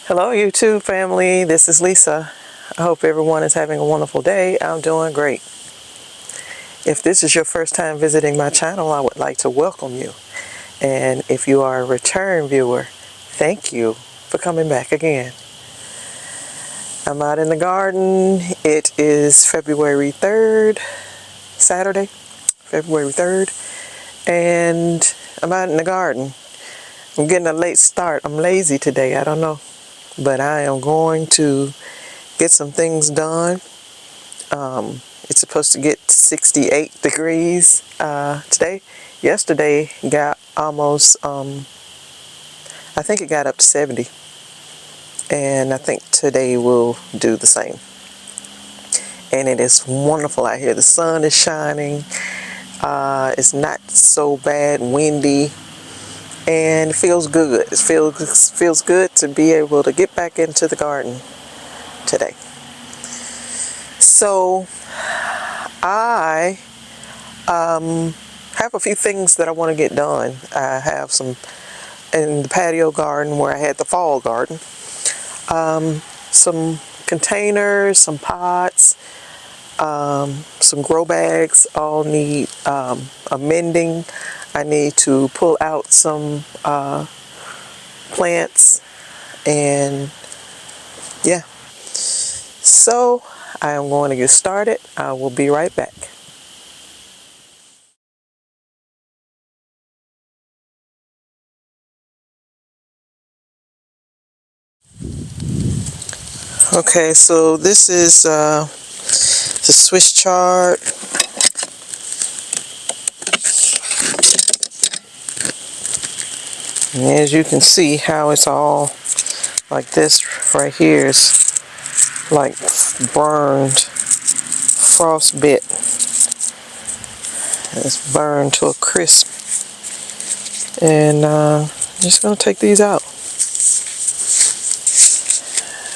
Hello YouTube family, this is Lisa. I hope everyone is having a wonderful day. I'm doing great. If this is your first time visiting my channel, I would like to welcome you. And if you are a return viewer, thank you for coming back again. I'm out in the garden. It is February 3rd, Saturday, February 3rd. And I'm out in the garden. I'm getting a late start. I'm lazy today, I don't know. But I am going to get some things done. It's supposed to get 68 degrees today. Yesterday got almost, I think it got up to 70. And I think today will do the same. And it is wonderful out here. The sun is shining. It's not so bad windy. And it feels good. It feels good to be able to get back into the garden today. So I have a few things that I want to get done. I have some in the patio garden where I had the fall garden. Some containers, some pots, some grow bags all need amending. I need to pull out some plants, and yeah. So I am going to get started. I will be right back. Okay, so this is the Swiss chard. And as you can see how it's all like this right here is like burned, frostbit. It's burned to a crisp. And I'm just going to take these out.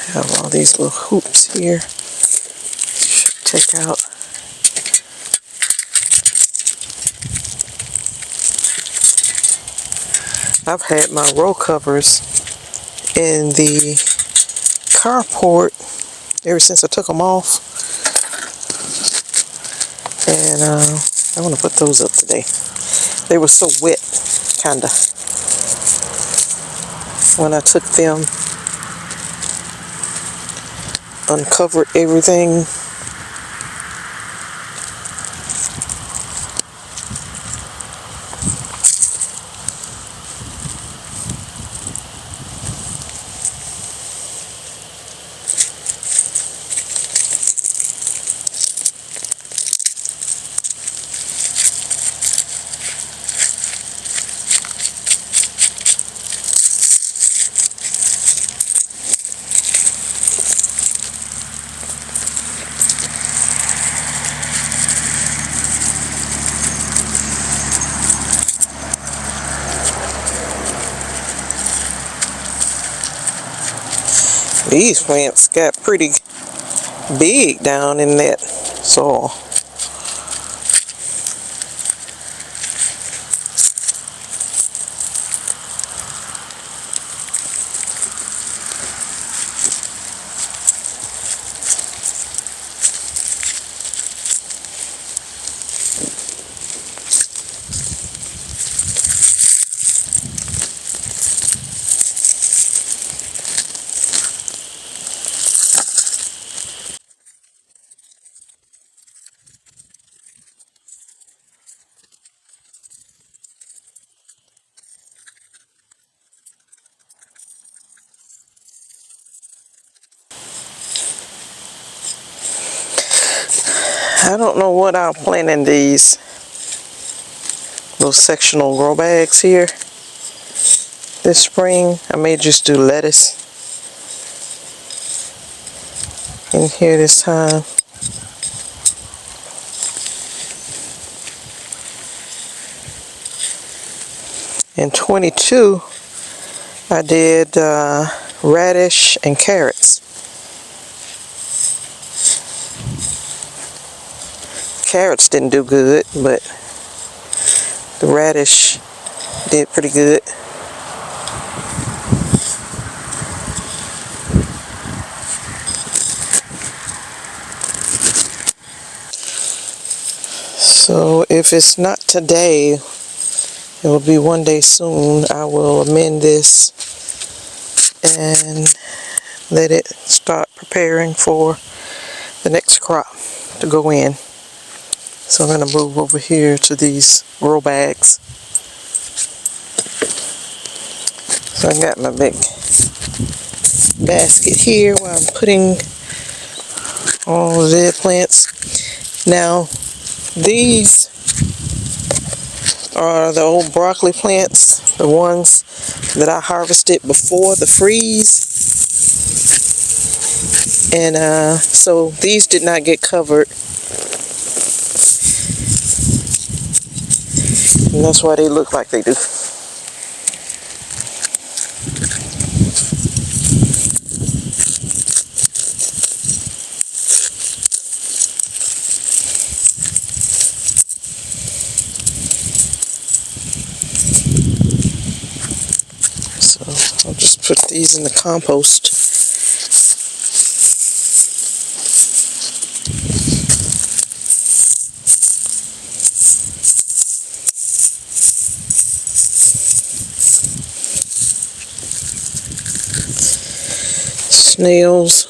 I have all these little hoops here. Take out. I've had my row covers in the carport ever since I took them off. And I want to put those up today. They were so wet, kinda, when I took them, uncovered everything. These plants got pretty big down in that soil. I don't know what I'll plant in these little sectional grow bags here this spring. I may just do lettuce in here this time. In 22, I did radish and carrots. Carrots didn't do good, but the radish did pretty good. So if it's not today, it will be one day soon. I will amend this and let it start preparing for the next crop to go in. So I'm going to move over here to these grow bags. So I got my big basket here where I'm putting all the dead plants. Now these are the old broccoli plants, the ones that I harvested before the freeze. And so these did not get covered. And that's why they look like they do. So I'll just put these in the compost. Snails.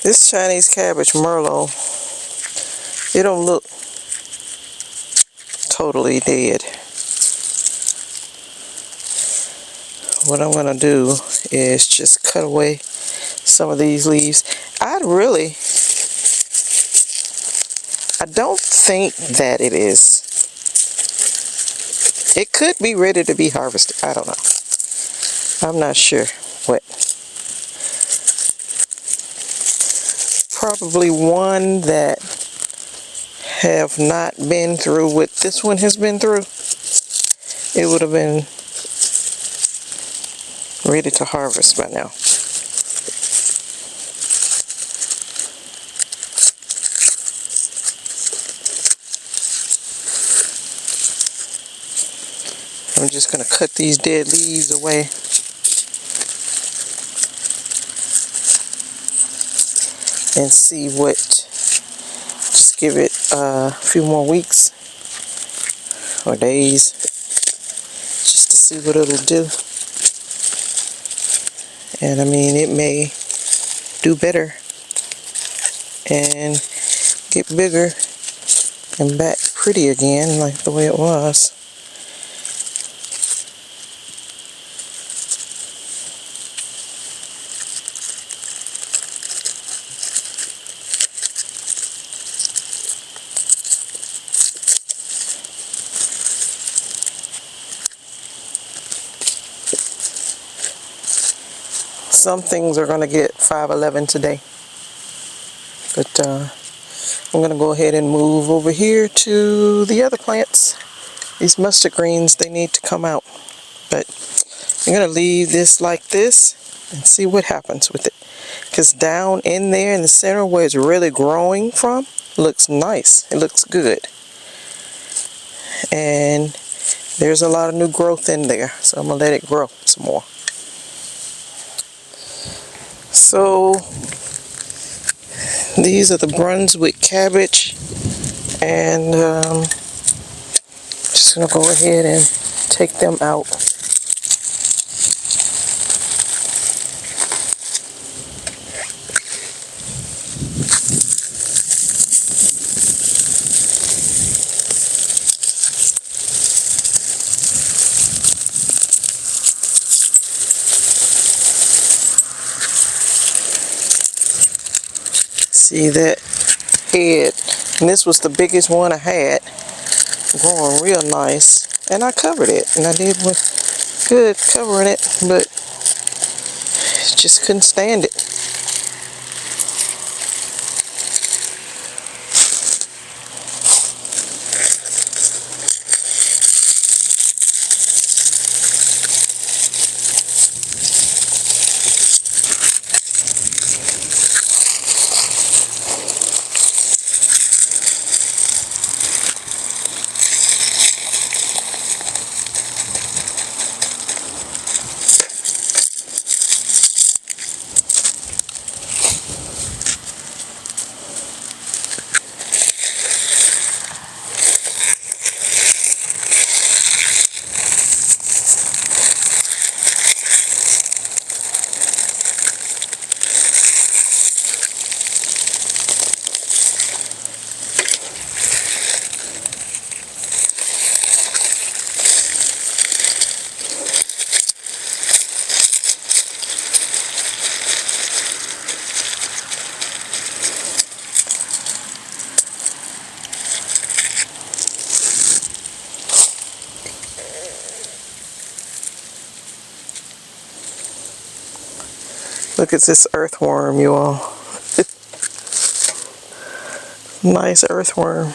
This Chinese cabbage Merlot, it don't look totally dead. What I'm going to do is just cut away some of these leaves. I don't think that it is. It could be ready to be harvested. I don't know. I'm not sure what. Probably one that have not been through what this one has been through. It would have been ready to harvest by now. I'm just going to cut these dead leaves away. And see what, just give it a few more weeks or days just to see what it'll do. And I mean, it may do better and get bigger and back pretty again like the way it was. some things are going to get 511 today. But I'm going to go ahead and move over here to the other plants. These mustard greens, they need to come out. But I'm going to leave this like this and see what happens with it. Because down in there in the center where it's really growing from, looks nice. It looks good. And there's a lot of new growth in there. So I'm going to let it grow some more. So these are the Brunswick cabbage. And just going to go ahead and take them out. See that head, and this was the biggest one I had, growing real nice, and I covered it, and I did good covering it, but just couldn't stand it. Look at this earthworm, you all. Nice earthworm.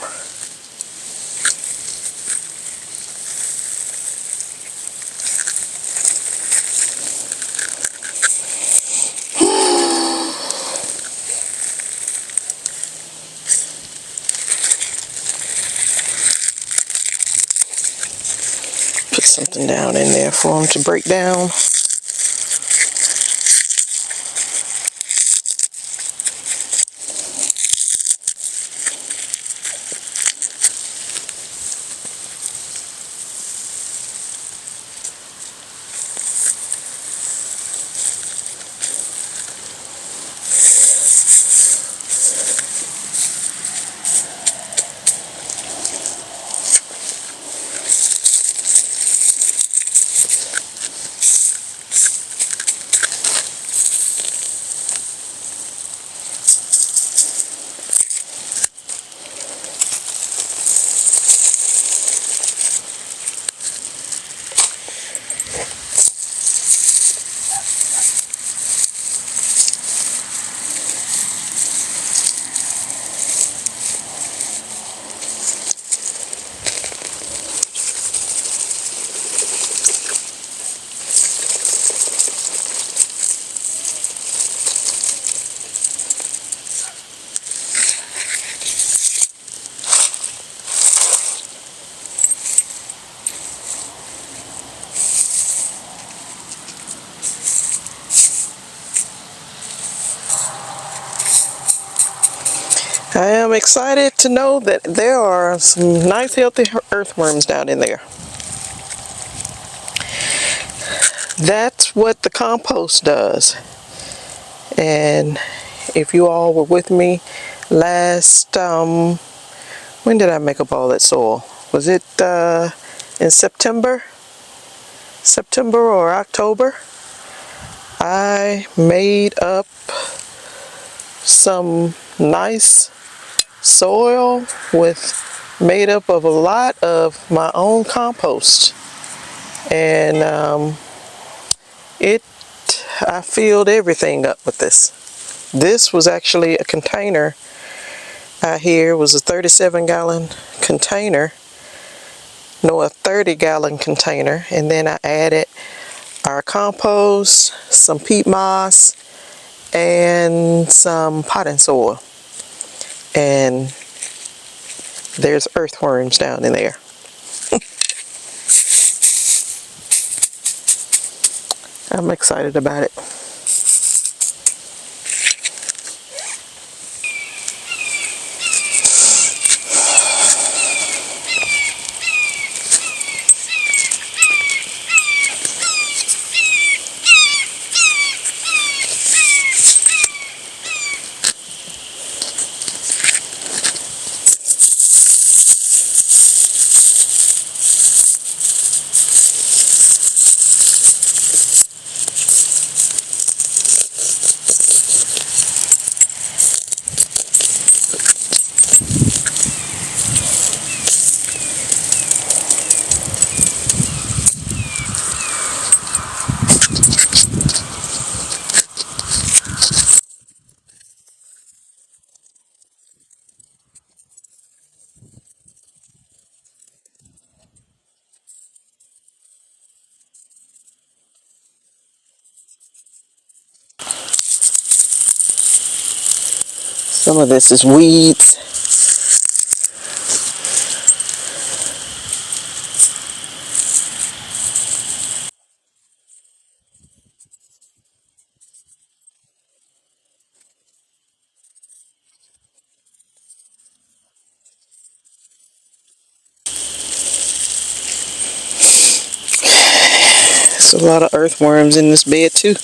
Put something down in there for them to break down. I am excited to know that there are some nice healthy earthworms down in there. That's what the compost does. And if you all were with me last, when did I make up all that soil? Was it in September or October? I made up some nice soil made up of a lot of my own compost, and it I filled everything up with this. This was actually a container. Out here was a 37-gallon container. No, a 30-gallon container. And then I added our compost, some peat moss, and some potting soil. And there's earthworms down in there. I'm excited about it. Some of this is weeds. There's a lot of earthworms in this bed too.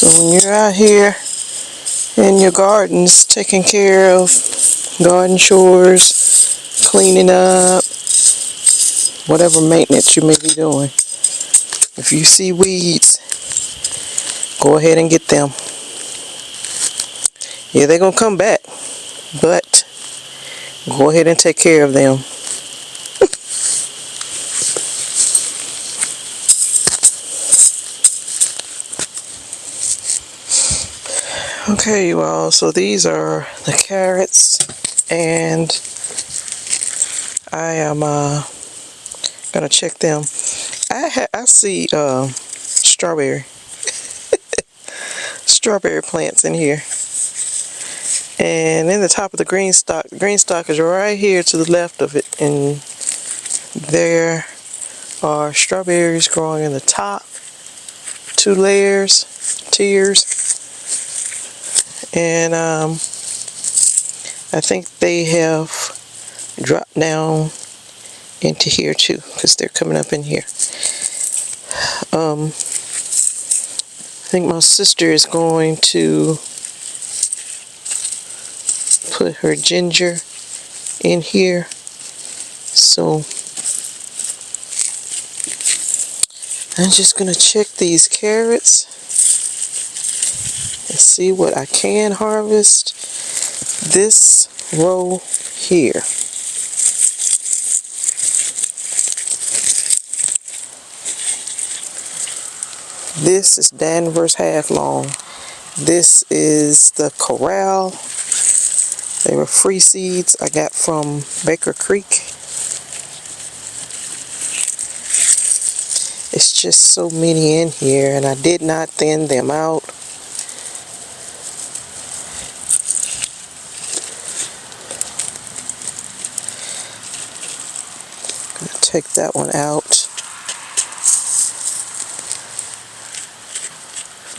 So when you're out here in your gardens taking care of garden chores, cleaning up, whatever maintenance you may be doing, if you see weeds, go ahead and get them. Yeah, they're going to come back, but go ahead and take care of them. Okay, you all, so these are the carrots, and I am gonna check them. I see strawberry plants in here, and in the top of the green stalk is right here to the left of it, and there are strawberries growing in the top, 2 tiers. And I think they have dropped down into here too, because they're coming up in here. I think my sister is going to put her ginger in here. So I'm just going to check these carrots and see what I can harvest. This row here. This is Danvers half long. This is the Corral. They were free seeds I got from Baker Creek. It's just so many in here, and I did not thin them out. Take that one out.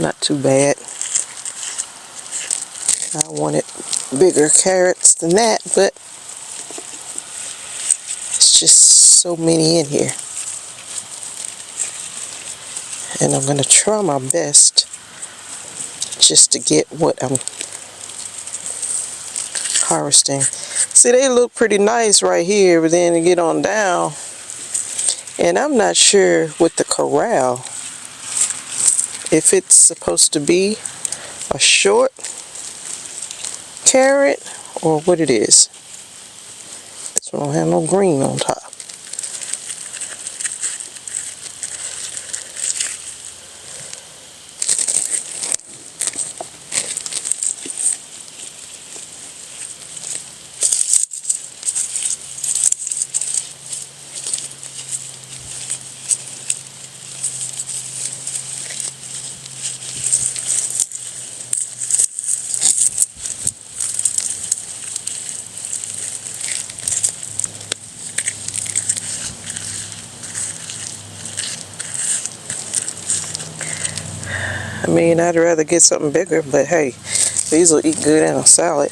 Not too bad. I wanted bigger carrots than that, but it's just so many in here. And I'm going to try my best just to get what I'm harvesting. See, they look pretty nice right here, but then you get on down, and I'm not sure with the corral if it's supposed to be a short carrot or what it is. This one don't have no green on top. I mean, I'd rather get something bigger, but hey, these will eat good in a salad.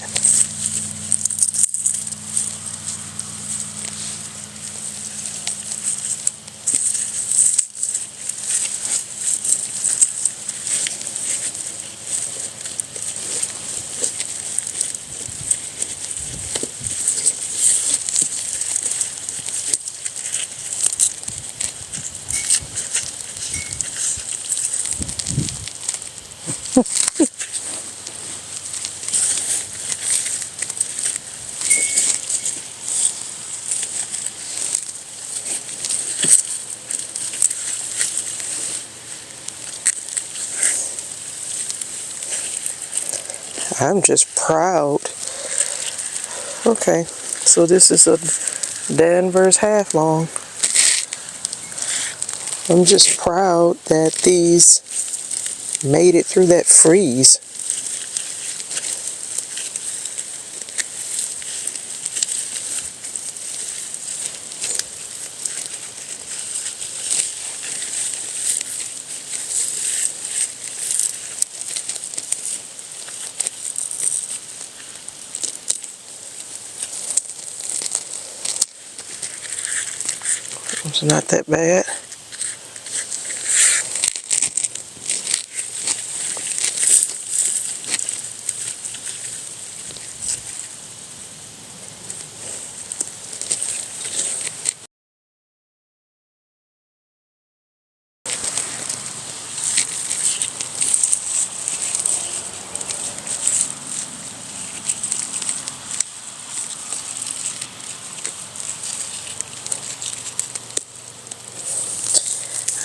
I'm just proud. Okay, so this is a Danvers half long. I'm just proud that these made it through that freeze. It's not that bad.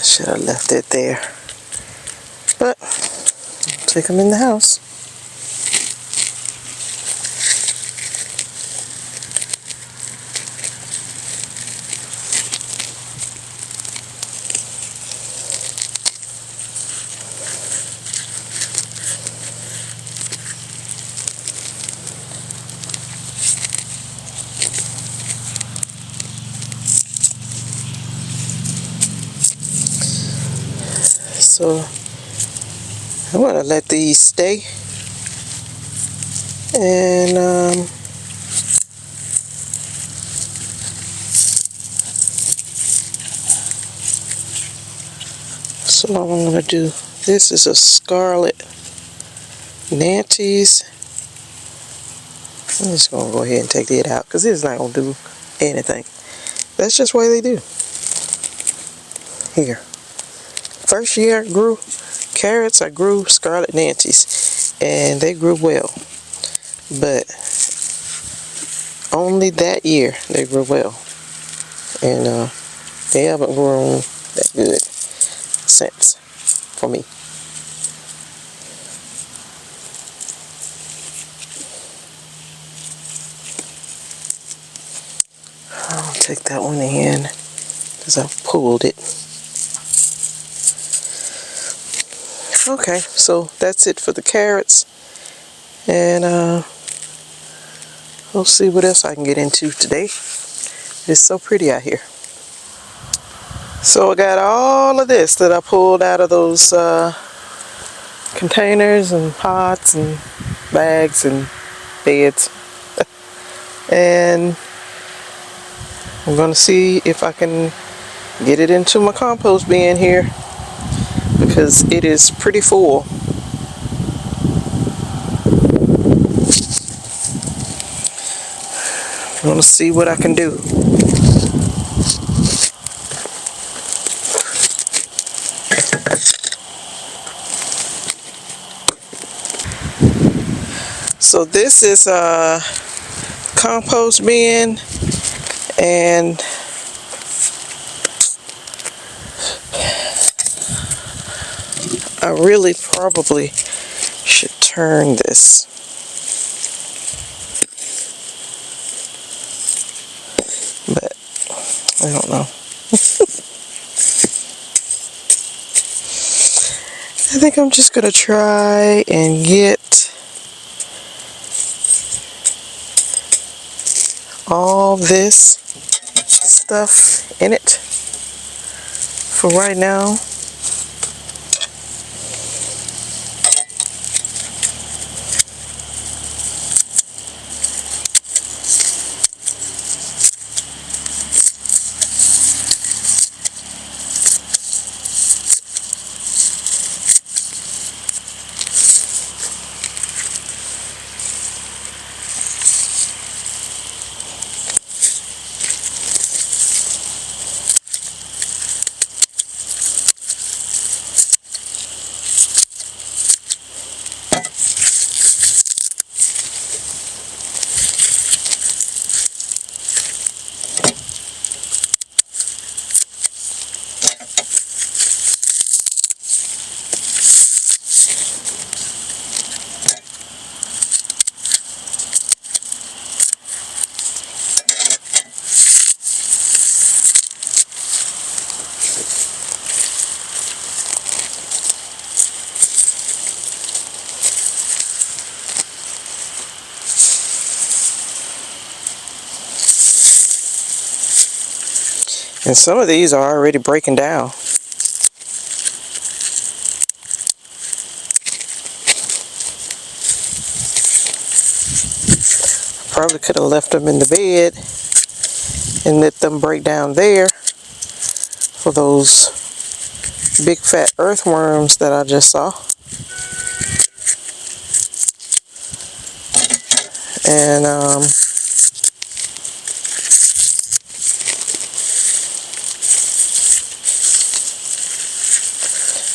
Should have left it there, but I'll take them in the house. So I'm gonna let these stay, and so what I'm gonna do. This is a Scarlet Nantes. I'm just gonna go ahead and take it out because it's not gonna do anything. That's just why they do. Here. First year I grew carrots, I grew Scarlet Nantes, and they grew well. But only that year they grew well. And they haven't grown that good since for me. I'll take that one in because I pulled it. Okay, so that's it for the carrots, and we'll see what else I can get into today. It's so pretty out here. So I got all of this that I pulled out of those containers and pots and bags and beds. And I'm going to see if I can get it into my compost bin here, because it is pretty full. I'm going to see what I can do. So this is a compost bin, and I really probably should turn this. But I don't know. I think I'm just gonna try and get all this stuff in it for right now. And some of these are already breaking down. Probably could have left them in the bed and let them break down there for those big fat earthworms that I just saw. And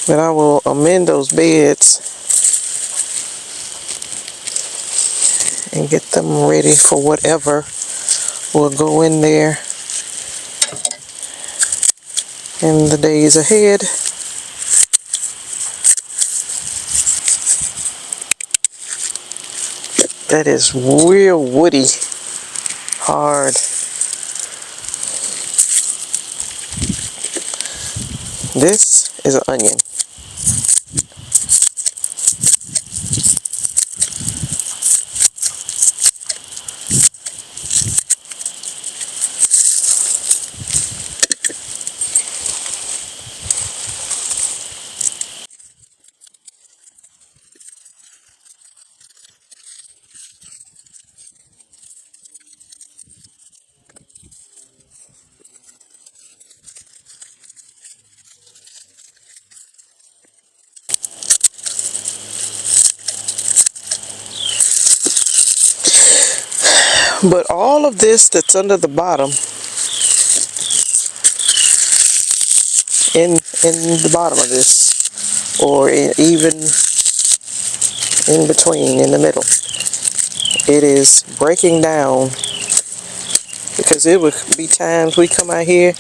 then I will amend those beds and get them ready for whatever will go in there in the days ahead. That is real woody, hard. This is an onion. But all of this that's under the bottom, in the bottom of this, or even in between, in the middle, it is breaking down, because it would be times we come out here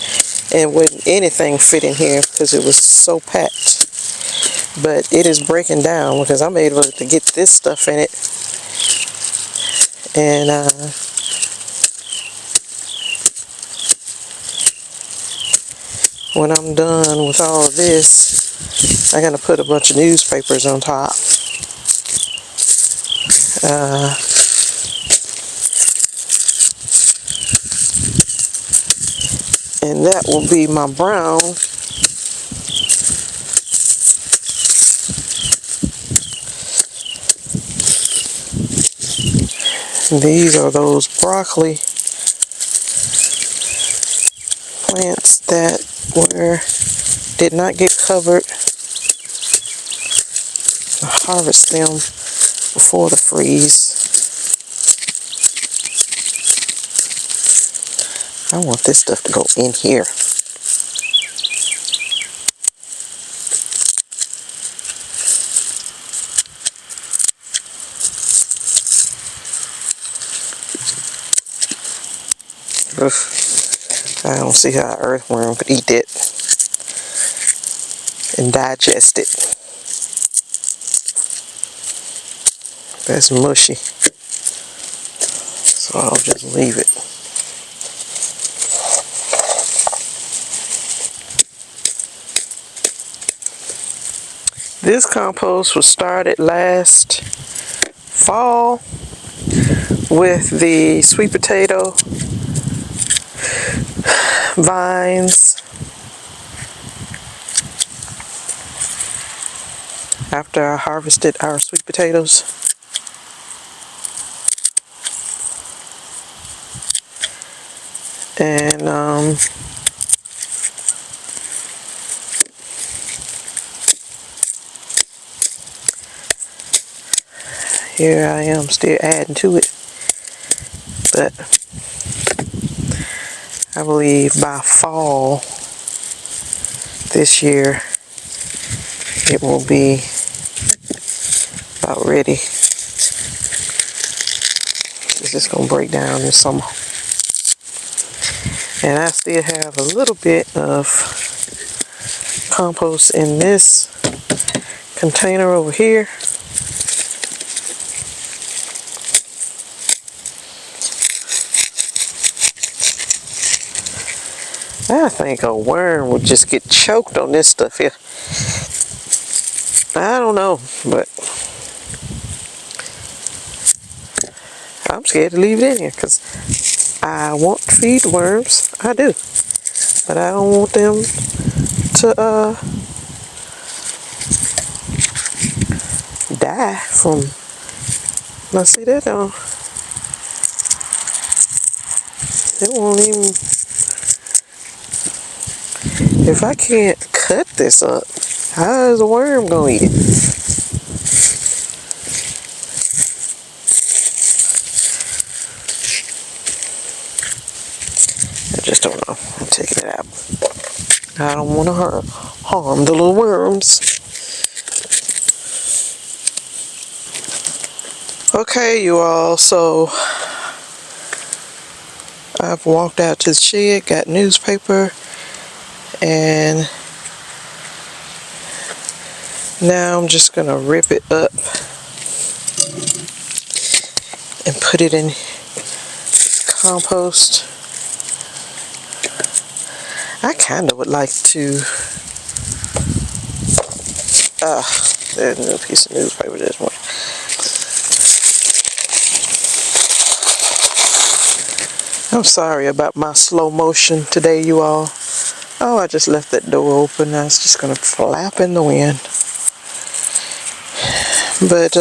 and wouldn't anything fit in here because it was so packed. But it is breaking down because I'm able to get this stuff in it. And when I'm done with all of this, I'm going to put a bunch of newspapers on top. And that will be my brown. These are those broccoli plants that did not get covered. I harvest them before the freeze. I want this stuff to go in here. Ugh. I don't see how an earthworm could eat that and digest it. That's mushy. So I'll just leave it. This compost was started last fall with the sweet potato vines. After I harvested our sweet potatoes. And here I am still adding to it, but I believe by fall this year it will be about ready. It's just gonna break down in summer. And I still have a little bit of compost in this container over here. I think a worm would just get choked on this stuff here. I don't know, but I'm scared to leave it in here because I want to feed the worms. I do. But I don't want them to die from, let's see that though. It won't even, if I can't cut this up, how is a worm gonna eat it? I just don't know. I'm taking it out. I don't want to harm the little worms. Okay, you all, so I've walked out to the shed, got newspaper, and now I'm just gonna rip it up and put it in compost. I kind of would like to, there's a new piece of newspaper, there's one. I'm sorry about my slow motion today, you all. Oh, I just left that door open. I was just gonna flap in the wind. But,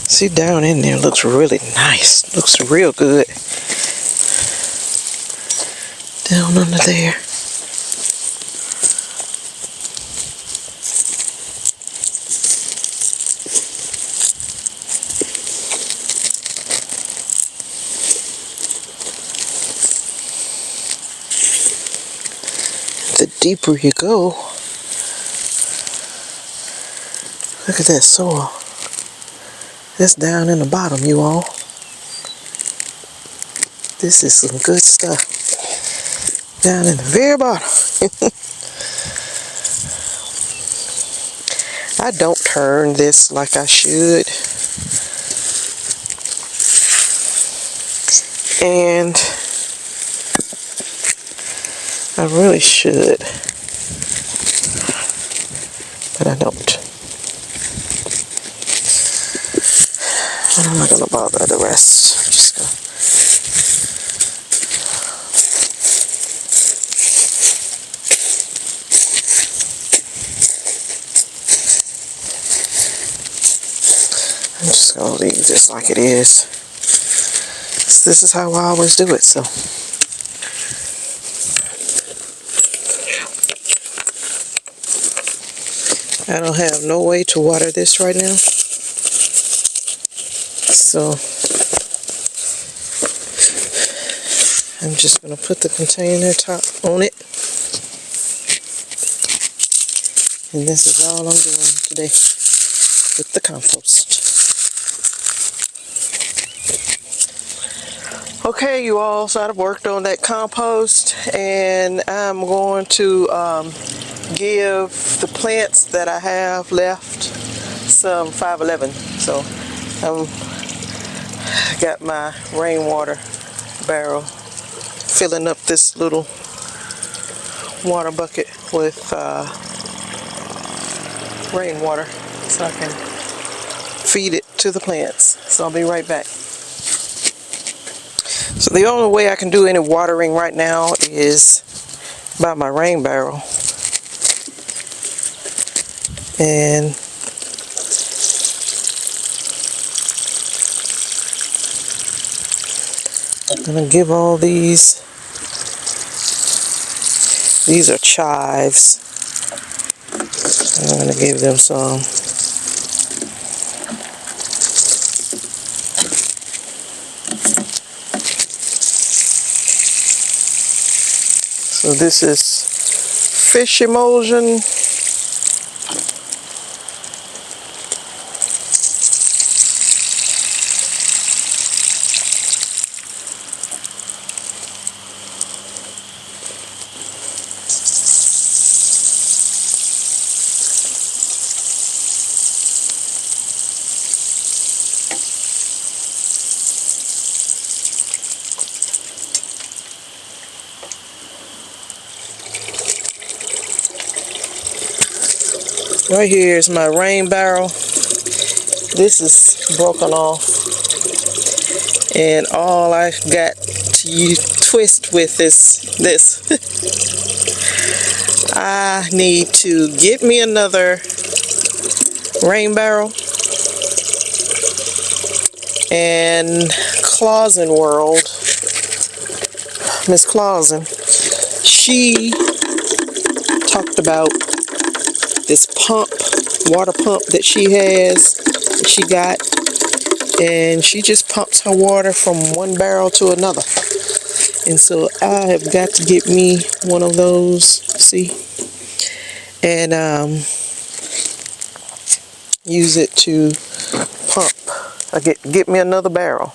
see, down in there looks really nice. Looks real good. Down under there. The deeper you go, look at that soil. It's down in the bottom, you all. This is some good stuff. Down in the very bottom. I don't turn this like I should. And I really should. But I don't. I'm not going to bother the rest. I'm just going I'm just gonna leave this like it is. This is how I always do it, so. I don't have no way to water this right now. So I'm just gonna put the container top on it. And this is all I'm doing today with the compost. Okay, you all, so I've worked on that compost, and I'm going to give the plants that I have left some 511. So I got my rainwater barrel filling up this little water bucket with rainwater so I can feed it to the plants. So I'll be right back. So the only way I can do any watering right now is by my rain barrel. And I'm gonna give all these are chives. I'm gonna give them some. So this is fish emulsion. Right here is my rain barrel. This is broken off, and all I got to twist with is this. I need to get me another rain barrel, and Clausen World, Miss Clausen, she talked about this pump, water pump that she has, that she got, and she just pumps her water from one barrel to another. And so I have got to get me one of those, see, and use it to pump. I get me another barrel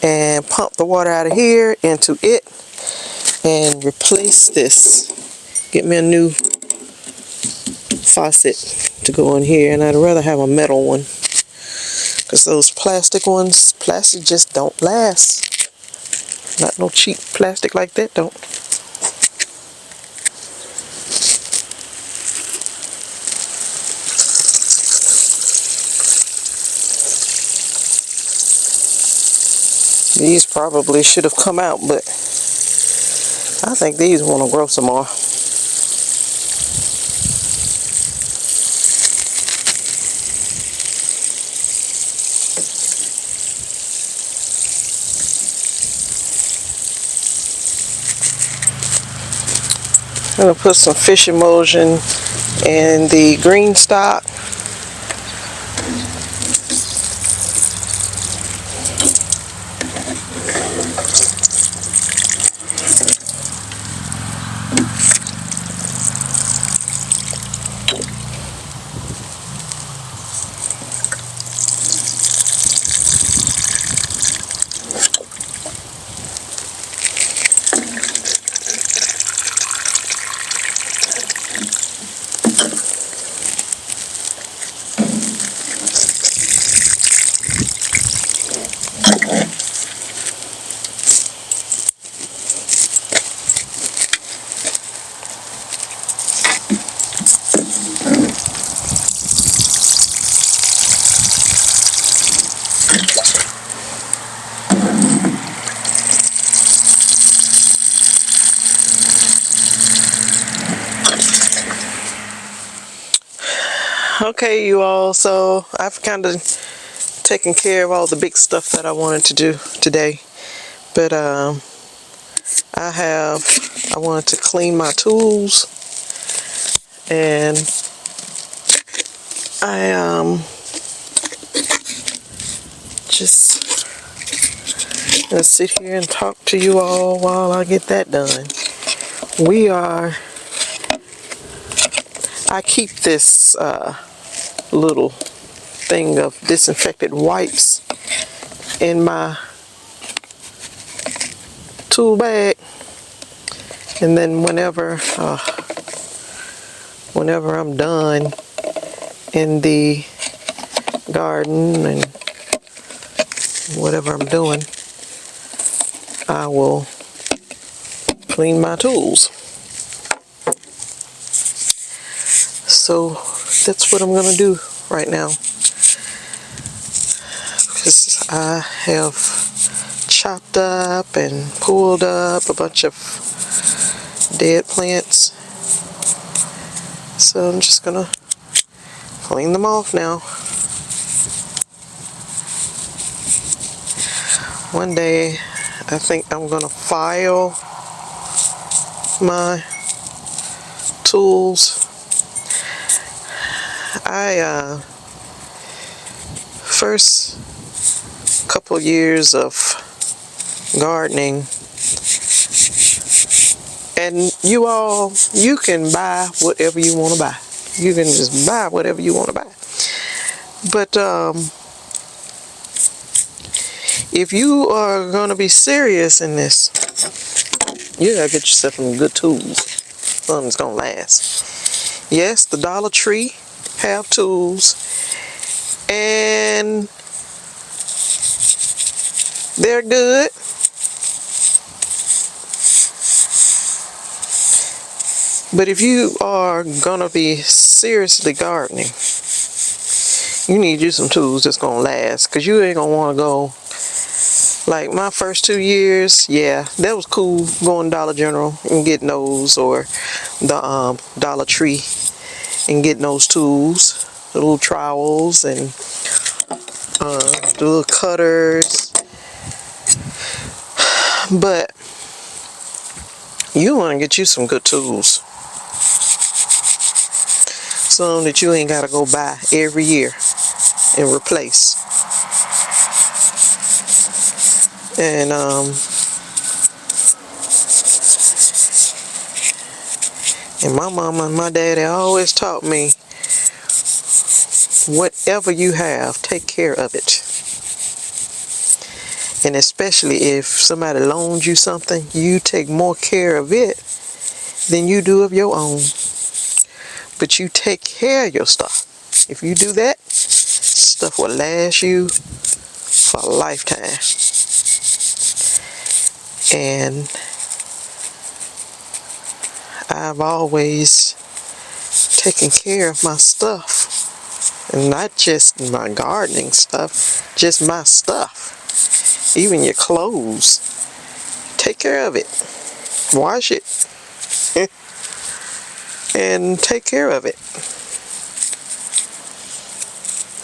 and pump the water out of here into it and replace this. Get me a new faucet to go in here, and I'd rather have a metal one, because those plastic just don't last. Not no cheap plastic like that don't. These probably should have come out, but I think these want to grow some more. I'm going to put some fish emulsion in the green stock. Okay, you all, so I've kind of taken care of all the big stuff that I wanted to do today. But I wanted to clean my tools, and I just gonna sit here and talk to you all while I get that done. I keep this little thing of disinfected wipes in my tool bag, and then whenever I'm done in the garden and whatever I'm doing, I will clean my tools. So that's what I'm gonna do right now, because I have chopped up and pulled up a bunch of dead plants. So I'm just gonna clean them off now. One day I think I'm gonna file my tools. First couple years of gardening, and you can buy whatever you want to buy. You can just buy whatever you want to buy. But if you are going to be serious in this, you gotta get yourself some good tools. Something's gonna last. Yes, the Dollar Tree have tools, and they're good. But if you are gonna be seriously gardening, you need you some tools that's gonna last, because you ain't gonna want to go like my first 2 years. Yeah, that was cool, going Dollar General and getting those, or the Dollar Tree and getting those tools, the little trowels and the little cutters. But you want to get you some good tools, so that you ain't got to go buy every year and replace. And my mama and my daddy always taught me, whatever you have, take care of it. And especially if somebody loans you something, you take more care of it than you do of your own. But you take care of your stuff. If you do that, stuff will last you for a lifetime. And I've always taken care of my stuff, and not just my gardening stuff, just my stuff. Even your clothes, take care of it. Wash it and take care of it.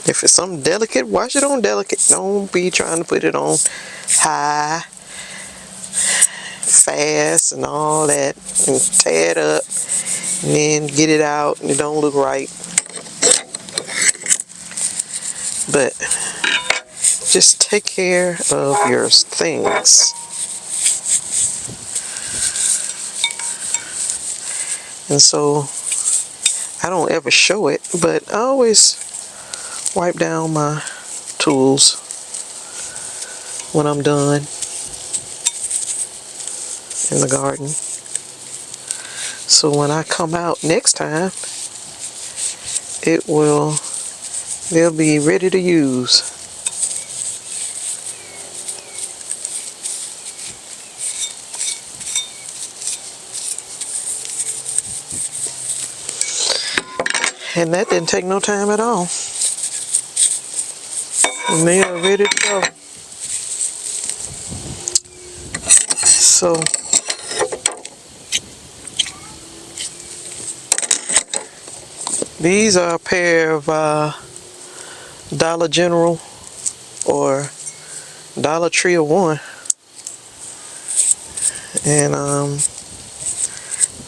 If it's something delicate, wash it on delicate. Don't be trying to put it on high, fast, and all that, and tear it up, and then get it out, and it don't look right. But just take care of your things. And so I don't ever show it, but I always wipe down my tools when I'm done in the garden. So when I come out next time, they'll be ready to use. And that didn't take no time at all. And they are ready to go. So these are a pair of Dollar General or Dollar Tree or one. And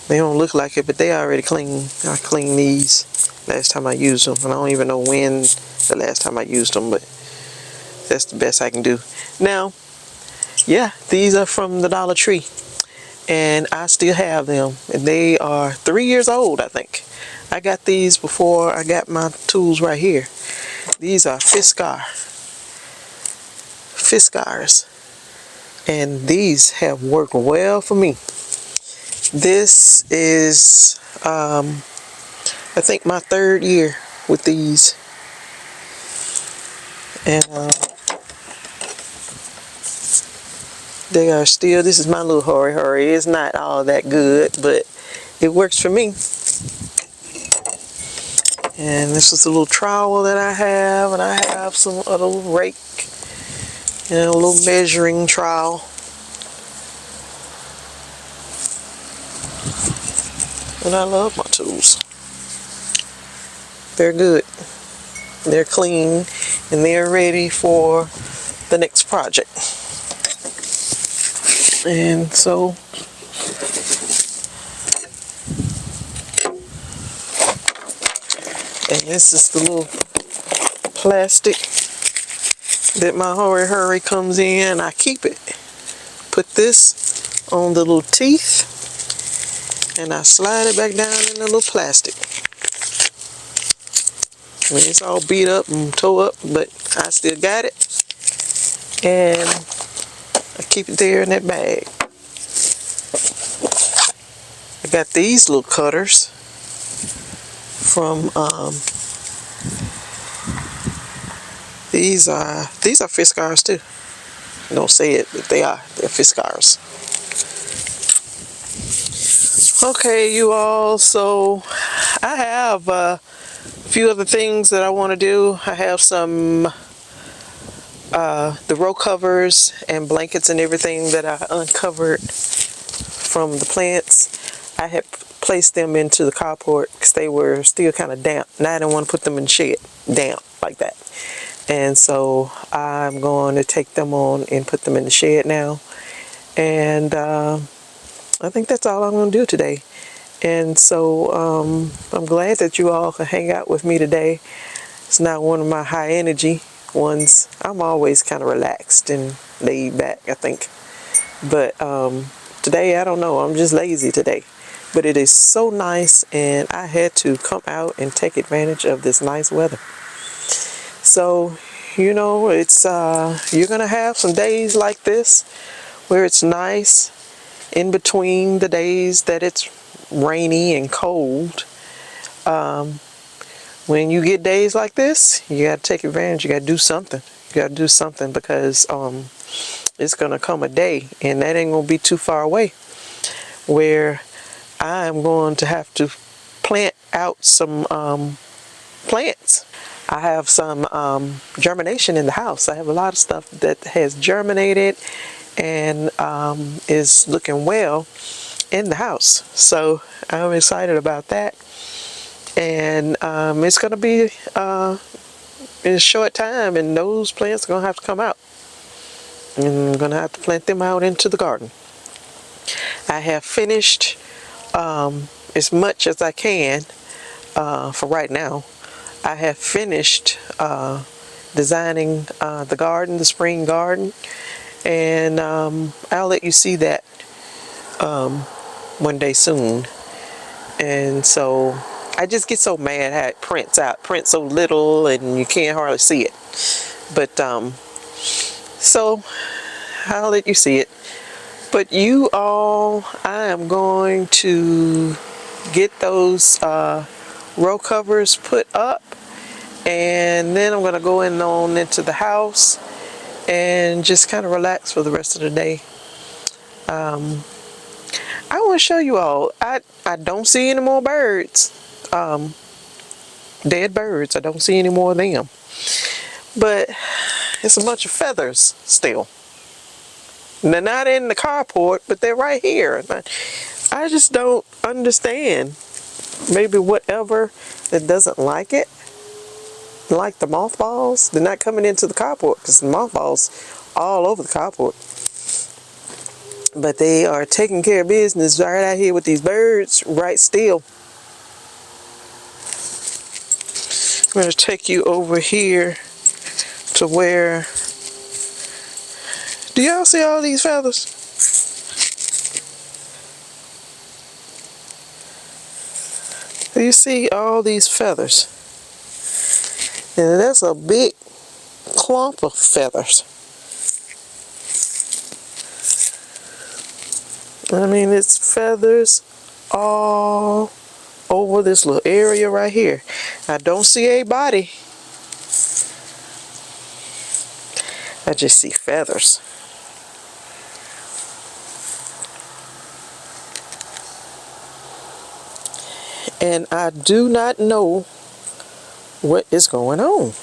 they don't look like it, but they already clean. I cleaned these last time I used them, and I don't even know when the last time I used them, but that's the best I can do. Now, yeah, these are from the Dollar Tree, and I still have them, and they are 3 years old, I think. I got these before I got my tools right here. These are Fiskars, and these have worked well for me. This is, I think, my 3rd year with these, and they are still, this is my little hurry. It's not all that good, but it works for me. And this is a little trowel that I have, and I have a little rake and a little measuring trowel. And I love my tools. They're good. They're clean, and they're ready for the next project. And so, and this is the little plastic that my hurry comes in. I keep it. Put this on the little teeth, and I slide it back down in the little plastic. I mean, it's all beat up and tore up, but I still got it, and I keep it there in that bag. I got these little cutters from these are Fiskars too. Don't say it, but they're Fiskars. Okay, you all, so I have a few other things that I want to do. I have some the row covers and blankets and everything that I uncovered from the plants. I had placed them into the carport because they were still kind of damp. Now I don't want to put them in the shed damp like that. And so I'm going to take them on and put them in the shed now. And I think that's all I'm going to do today. And so I'm glad that you all can hang out with me today. It's not one of my high energy ones. I'm always kind of relaxed and laid back, I think. But today, I don't know. I'm just lazy today. But it is so nice, and I had to come out and take advantage of this nice weather. So, you know, it's you're going to have some days like this where it's nice in between the days that it's rainy and cold. When you get days like this, you got to take advantage. You got to do something. You got to do something because it's going to come a day, and that ain't going to be too far away, where I'm going to have to plant out some plants. I have some germination in the house. I have a lot of stuff that has germinated and is looking well in the house. So I'm excited about that. And it's going to be in a short time, and those plants are going to have to come out. And I'm going to have to plant them out into the garden. I have finished as much as I can for right now. I have finished designing the garden, the spring garden, and I'll let you see that one day soon. And so I just get so mad how it prints so little and you can't hardly see it. But so I'll let you see it. But you all, I am going to get those row covers put up, and then I'm going to go on into the house and just kind of relax for the rest of the day. I want to show you all, I don't see any more birds, dead birds. I don't see any more of them, but it's a bunch of feathers still. They're not in the carport, but they're right here. I just don't understand. Maybe whatever that doesn't like it like the mothballs. They're not coming into the carport because the mothballs all over the carport. But they are taking care of business right out here with these birds right still. I'm going to take you over here to where, do y'all see all these feathers? Do you see all these feathers? And that's a big clump of feathers. I mean, it's feathers all over this little area right here. I don't see a body. I just see feathers. And I do not know what is going on.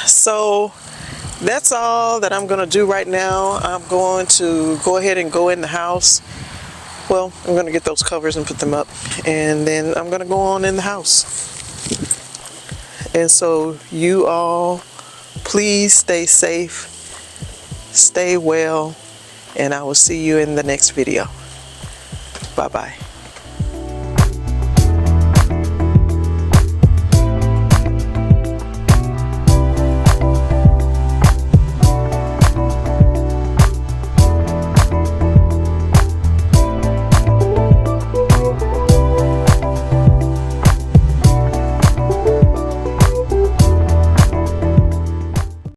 So that's all that I'm going to do right now. I'm going to go ahead and go in the house. Well, I'm going to get those covers and put them up, and then I'm going to go on in the house. And so you all, please stay safe, stay well, and I will see you in the next video. Bye-bye.